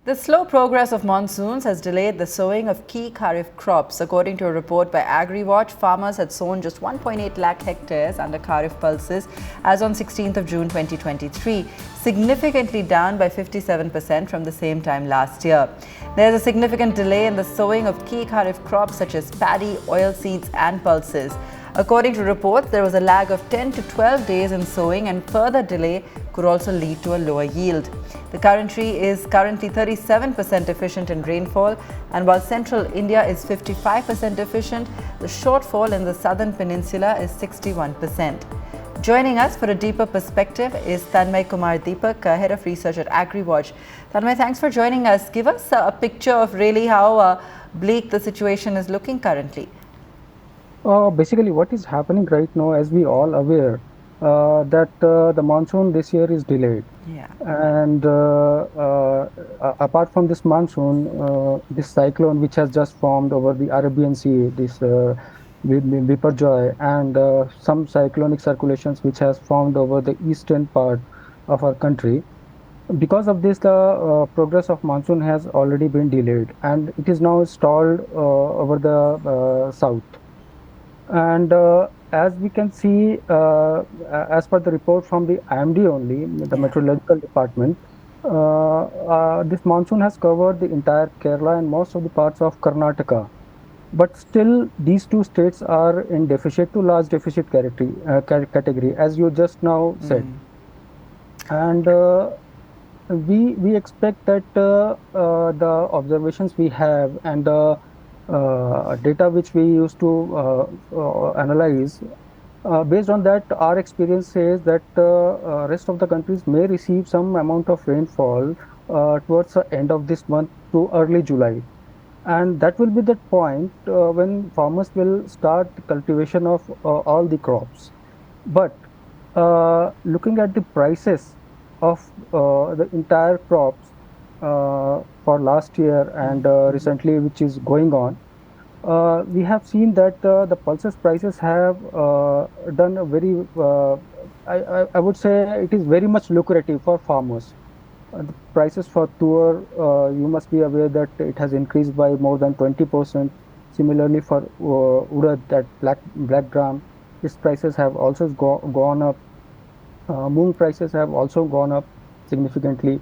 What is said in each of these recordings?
The slow progress of monsoons has delayed the sowing of key Kharif crops. According to a report by AgriWatch, farmers had sown just 1.8 lakh hectares under Kharif pulses as on 16th of June 2023, significantly down by 57% from the same time last year. There is a significant delay in the sowing of key Kharif crops such as paddy, oilseeds and pulses. According to reports, there was a lag of 10 to 12 days in sowing, and further delay could also lead to a lower yield. The country is currently 37% deficient in rainfall, and while central India is 55% deficient, the shortfall in the southern peninsula is 61%. Joining us for a deeper perspective is Tanmay Kumar Deepak, Head of Research at AgriWatch. Tanmay, thanks for joining us. Give us a picture of really how bleak the situation is looking currently. Basically, what is happening right now, as we all aware, that the monsoon this year is delayed. Yeah. And apart from this monsoon, this cyclone which has just formed over the Arabian Sea, this Biparjoy, and some cyclonic circulations which has formed over the eastern part of our country. Because of this, the progress of monsoon has already been delayed, and it is now stalled over the south. And as we can see, as per the report from the IMD only, the Yeah. meteorological department, this monsoon has covered the entire Kerala and most of the parts of Karnataka. But still, these two states are in deficit to large deficit category, as you just now said. And we expect that the observations we have and the data which we used to analyze, based on that, our experience says that rest of the countries may receive some amount of rainfall towards the end of this month to early July. And that will be the point when farmers will start the cultivation of all the crops. But looking at the prices of the entire crops for last year and recently, which is going on, we have seen that the pulses prices have done a very, I would say it is very much lucrative for farmers. The prices for tuor, you must be aware that it has increased by more than 20%. Similarly, for urad, that black gram, its prices have also gone up. Moong prices have also gone up significantly.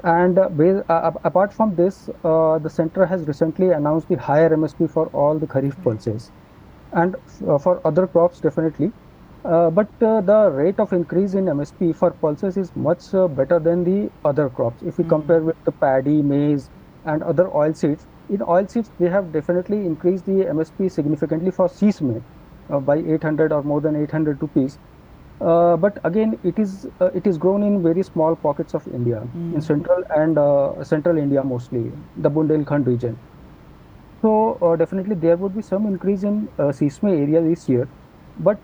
And apart from this, the center has recently announced the higher MSP for all the Kharif pulses, and for other crops definitely. But the rate of increase in MSP for pulses is much better than the other crops. If we compare with the paddy, maize, and other oilseeds, in oilseeds they have definitely increased the MSP significantly for sesame by 800 or more than 800 rupees. But again, it is grown in very small pockets of India, in central and central India mostly, the Bundelkhand region. So definitely there would be some increase in sesame area this year, but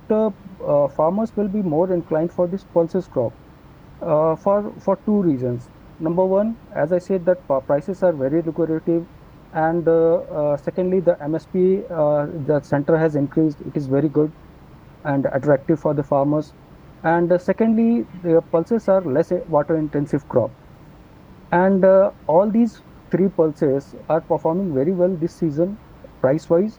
farmers will be more inclined for this pulses crop for two reasons. Number one, as I said, that prices are very lucrative, and secondly, the MSP the center has increased. It is very good and attractive for the farmers. And secondly, the pulses are less water intensive crop. And all these three pulses are performing very well this season, price wise.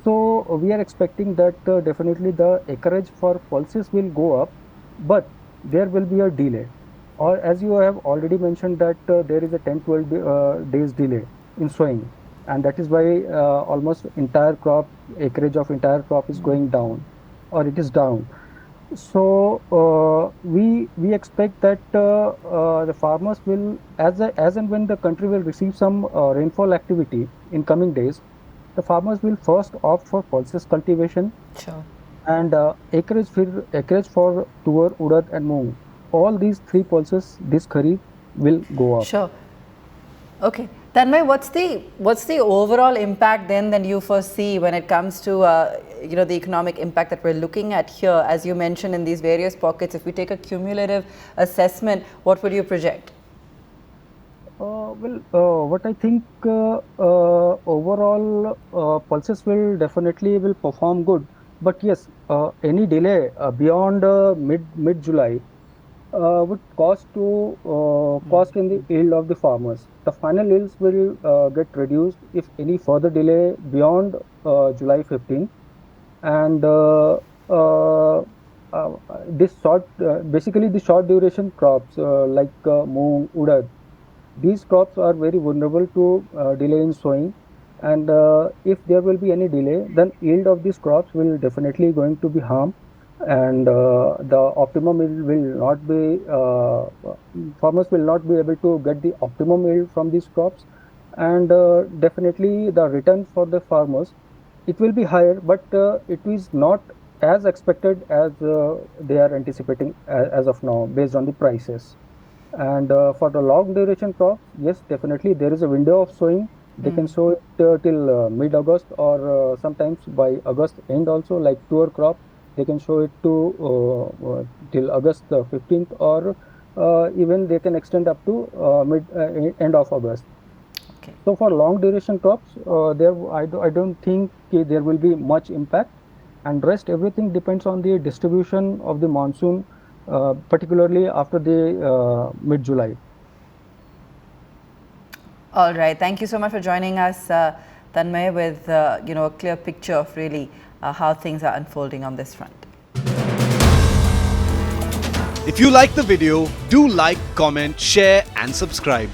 So we are expecting that definitely the acreage for pulses will go up, but there will be a delay. Or as you have already mentioned that there is a 10-12 days delay in sowing, and that is why almost entire crop acreage of entire crop is going down, or it is down. So we expect that the farmers will, as and when the country will receive some rainfall activity in coming days, the farmers will first opt for pulses cultivation, Sure. and acreage for tuor, urad, and moong. All these three pulses this kharif will go up. Sure. Okay. Tanmay, what's the overall impact then that you foresee when it comes to the economic impact that we're looking at here, as you mentioned in these various pockets? If we take a cumulative assessment, what would you project? What I think overall pulses will definitely will perform good, but yes, any delay beyond mid July would cost in the yield of the farmers. The final yields will get reduced if any further delay beyond July 15, and uh, this basically the short duration crops like moong, urad, these crops are very vulnerable to delay in sowing, and if there will be any delay, then yield of these crops will definitely going to be harmed, and the optimum yield will not be farmers will not be able to get the optimum yield from these crops, and definitely the return for the farmers, it will be higher, but it is not as expected as they are anticipating as of now based on the prices. And for the long duration crops, yes, definitely there is a window of sowing. They can sow it till mid-August, or sometimes by August end also, like tour crop. They can sow it to till August 15th, or even they can extend up to end of August. Okay. So for long duration crops, I don't think there will be much impact, and rest everything depends on the distribution of the monsoon, particularly after the mid-July. All right. Thank you so much for joining us, Tanmay, with a clear picture of really how things are unfolding on this front. If you like the video, do like, comment, share and subscribe.